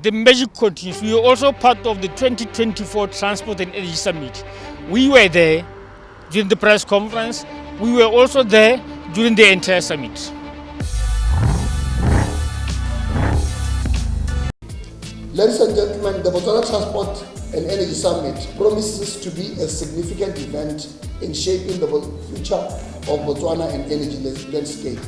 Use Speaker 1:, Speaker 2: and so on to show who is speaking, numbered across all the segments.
Speaker 1: the magic continues. We are also part of the 2024 Transport and Energy Summit. We were there during the press conference. We were also there during the entire summit.
Speaker 2: Ladies and gentlemen, the Botswana Transport and Energy Summit promises to be a significant event in shaping the future of Botswana and energy landscape.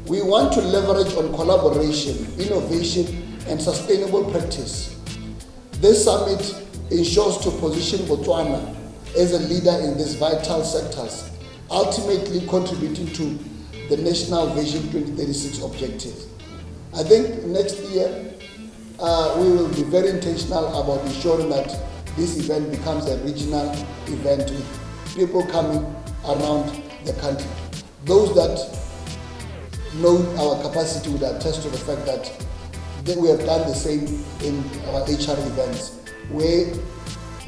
Speaker 2: We want to leverage on collaboration, innovation, and sustainable practice. This summit ensures to position Botswana as a leader in these vital sectors, ultimately contributing to the National Vision 2036 objectives. I think next year we will be very intentional about ensuring that this event becomes a regional event with people coming around the country. Those that know our capacity would attest to the fact that we have done the same in our HR events, where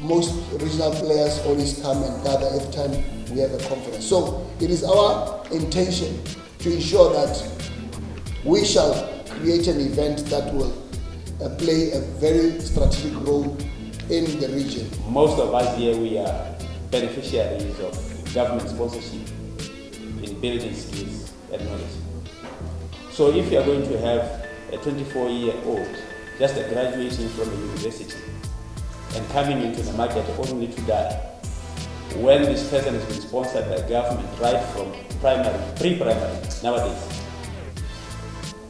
Speaker 2: most regional players always come and gather every time we have a conference. So it is our intention to ensure that we shall create an event that will play a very strategic role in the region.
Speaker 3: Most of us here, we are beneficiaries of government sponsorship in building skills and knowledge. So if you are going to have a 24-year-old just graduating from a university and coming into the market only to die, when this person has been sponsored by government right from primary, pre-primary nowadays,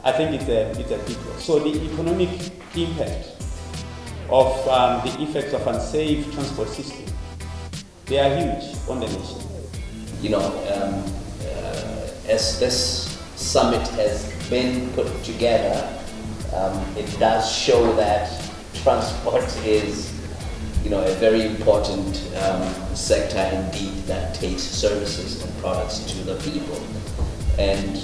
Speaker 3: I think it's a big loss. So the economic impact of the effects of unsafe transport system, they are huge on the nation.
Speaker 4: You know, as this summit has been put together, it does show that transport is, you know, a very important sector indeed that takes services and products to the people. And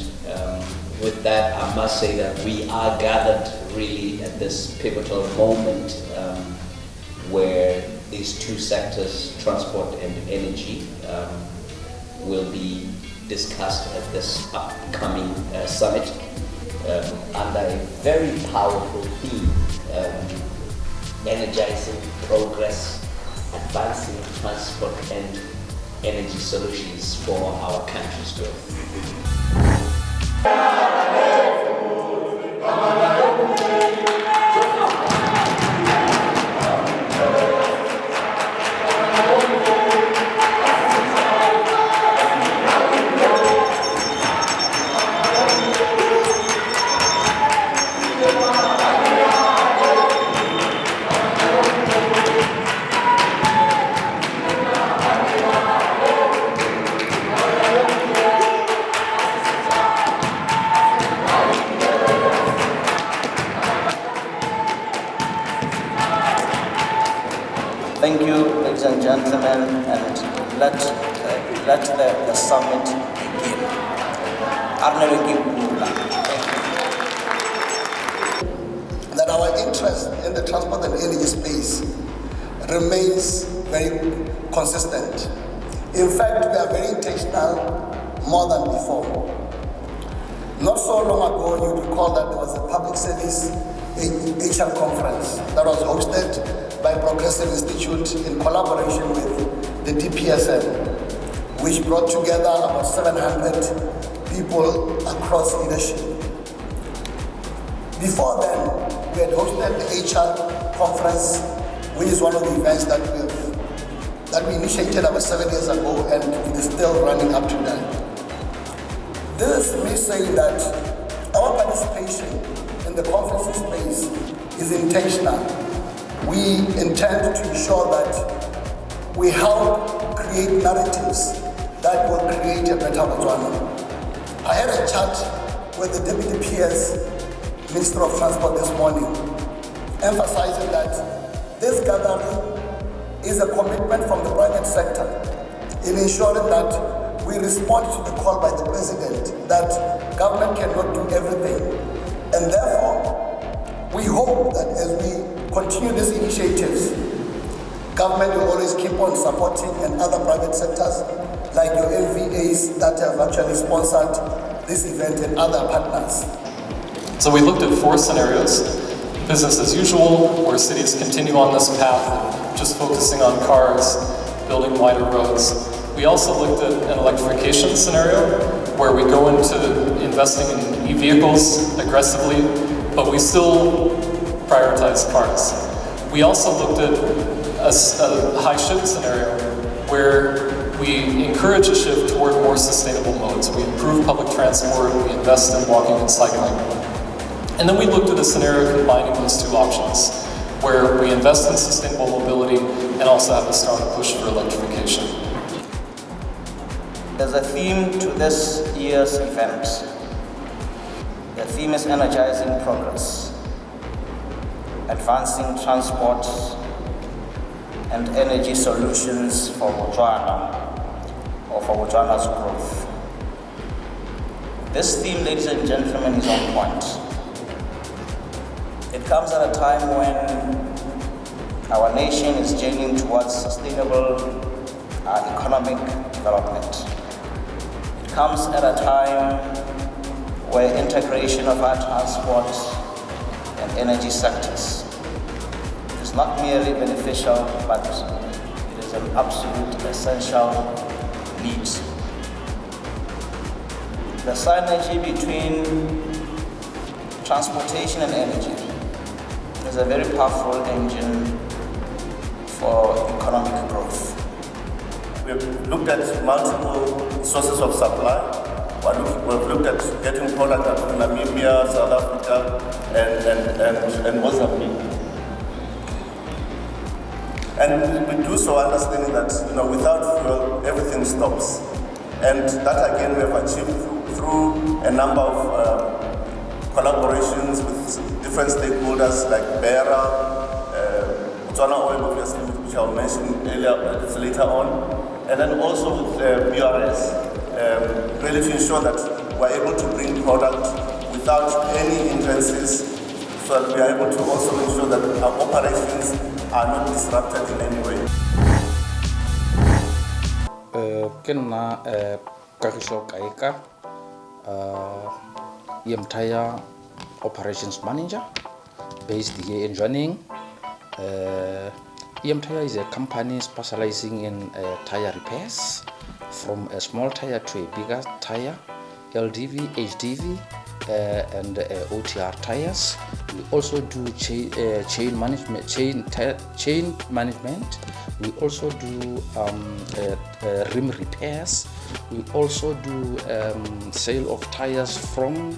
Speaker 4: with that, I must say that we are gathered really at this pivotal moment where these two sectors, transport and energy, will be discussed at this upcoming summit under a very powerful theme, energizing progress, advancing transport and energy solutions for our country's growth.
Speaker 5: Thank you, ladies and gentlemen, and let the summit begin.
Speaker 2: That our interest in the transport and energy space remains very consistent. In fact, we are very intentional more than before. Not so long ago, you recall that there was a public service HR conference that was hosted by Progressive Institute in collaboration with the DPSM, which brought together about 700 people across leadership. Before then, we had hosted the HR conference, which is one of the events that we initiated about 7 years ago, and it is still running up to that. This is me saying that our participation in the conference space is intentional. We intend to ensure that we help create narratives that will create a better Botswana. I had a chat with the Deputy PS, Minister of Transport this morning, emphasizing that this gathering is a commitment from the private sector in ensuring that we respond to the call by the President that government cannot do everything. And therefore, we hope that as we continue these initiatives, government will always keep on supporting, and other private sectors like your MVAs that have actually sponsored this event and other partners.
Speaker 6: So we looked at 4 scenarios business as usual, where cities continue on this path of just focusing on cars, building wider roads. We also looked at an electrification scenario where we go into investing in e-vehicles aggressively, but we still prioritize cars. We also looked at a high shift scenario where we encourage a shift toward more sustainable modes. We improve public transport, we invest in walking and cycling. And then we looked at a scenario combining those two options, where we invest in sustainable mobility and also have a strong push for electrification.
Speaker 5: There's a theme to this year's event. The theme is energizing progress, advancing transport and energy solutions for Botswana, or for Botswana's growth. This theme, ladies and gentlemen, is on point. It comes at a time when our nation is journeying towards sustainable economic development. It comes at a time where integration of our transport and energy sectors is not merely beneficial, but it is an absolute essential need. The synergy between transportation and energy is a very powerful engine for economic growth.
Speaker 7: We've looked at multiple sources of supply. We've looked at getting product out of Namibia, South Africa, and Mozambique. And we do so understanding that without fuel, everything stops. And that again we have achieved through a number of collaborations with different stakeholders like BERA, Botswana Oil, obviously, which I'll mention later on, and then also with BRS, really to ensure that we're able to bring product without any hindrances, so that we are able to also ensure that our operations are not disrupted in any way.
Speaker 8: Kenna Kagiso Kaika, Yemtaya Operations Manager, based here in Johanning. Yemtaya is a company specializing in tire repairs, from a small tire to a bigger tire, LDV, HDV, and OTR tires. We also do chain management. We also do rim repairs. We also do sale of tires from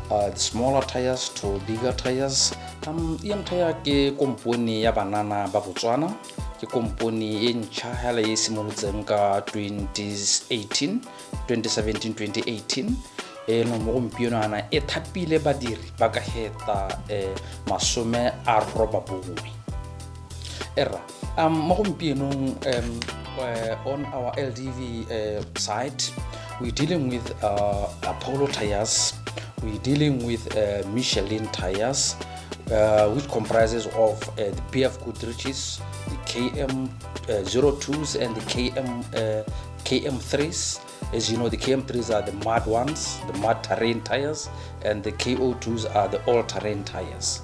Speaker 8: the smaller tires to bigger tires. Yemtaya ke komponi ya banana ba Botswana, ke komponi e ntšha hela e simolotseng ka 2017-2018 e no mo gompieno ana e thapile badiri ba ka heta masome a robabongwe era mo gompienong on our LDV side we're dealing with Apollo tires, we're dealing with Michelin tires, which comprises of the PF Goodrich's, the KM02s and the KM3s. As you know, the KM3s are the mud ones, the mud terrain tires, and the KO2s are the all-terrain tires.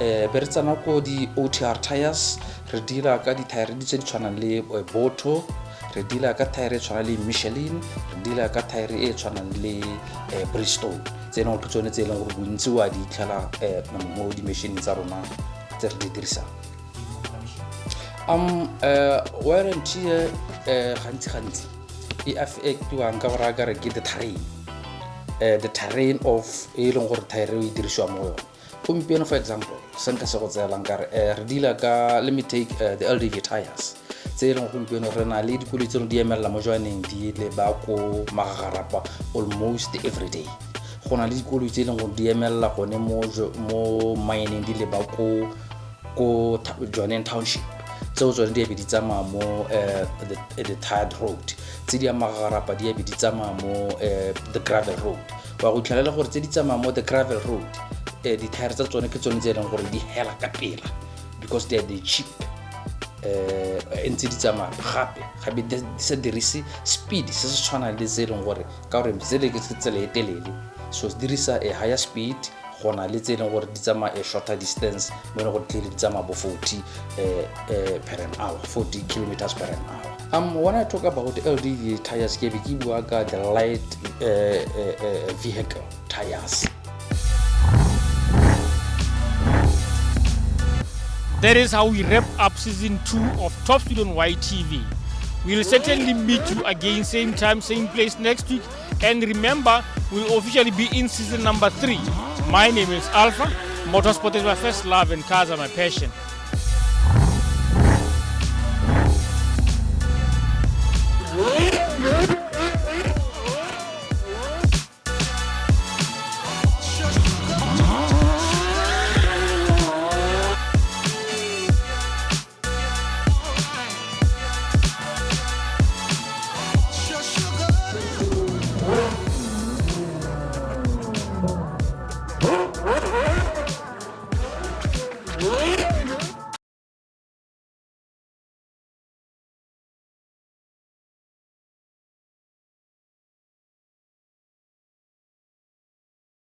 Speaker 8: Beretsana ko di OTR tires, re dira ka di tire di tse di tshwanang le Boto, re dira ka tire e tshwanang le Michelin, re dira ka tire e tshwanang le Bridgestone. Tse nngwe ke tsone tse e leng gore bontsi wa di itlhela mo di-machine tsa rona tse re di dirisang. Warranty gantsi e affectiwang ka gore ka re ke the terrain of e leng gore tire e dirisiwa mo yone. Gompieno, for example, senka se go tseelang ka re re dila ka, let me take the LDV tires tse e leng gompieno re na le dikoloi tse di emelela mo Johaneng di le ba ko Magagarapa almost every day. Go na le dikoloi tse e leng gore di emelela gone mo mining di le ba ko Johaneng Township, tseo tsone di di tsamaya mo the tarred road, tse di ya Magagarapa di di tsamaya mo the gravel road. Wa go tlhalela gore tse di tsamaya mo the gravel road di tire tsa tsone ke tsone tse e leng gore di hela ka pela because they are cheap. Ntse di tsamaya gape di sa dirise speed se se tshwana le tse e leng gore ka gore tsele ke tsela e telele, so se dirisa a higher speed go na le tse leng gore di tsamaya a shorter distance mo e leng gore di tsamaya bo 40 per an hour, 40 kilometers per an hour. When I talk about LDV tires, ke be ke bua ka the light vehicle tires.
Speaker 1: That is how we wrap up season 2 of Top Student YTV. We'll certainly meet you again, same time, same place next week. And remember, we'll officially be in season number 3. My name is Alpha. Motorsport is my first love and cars are my passion.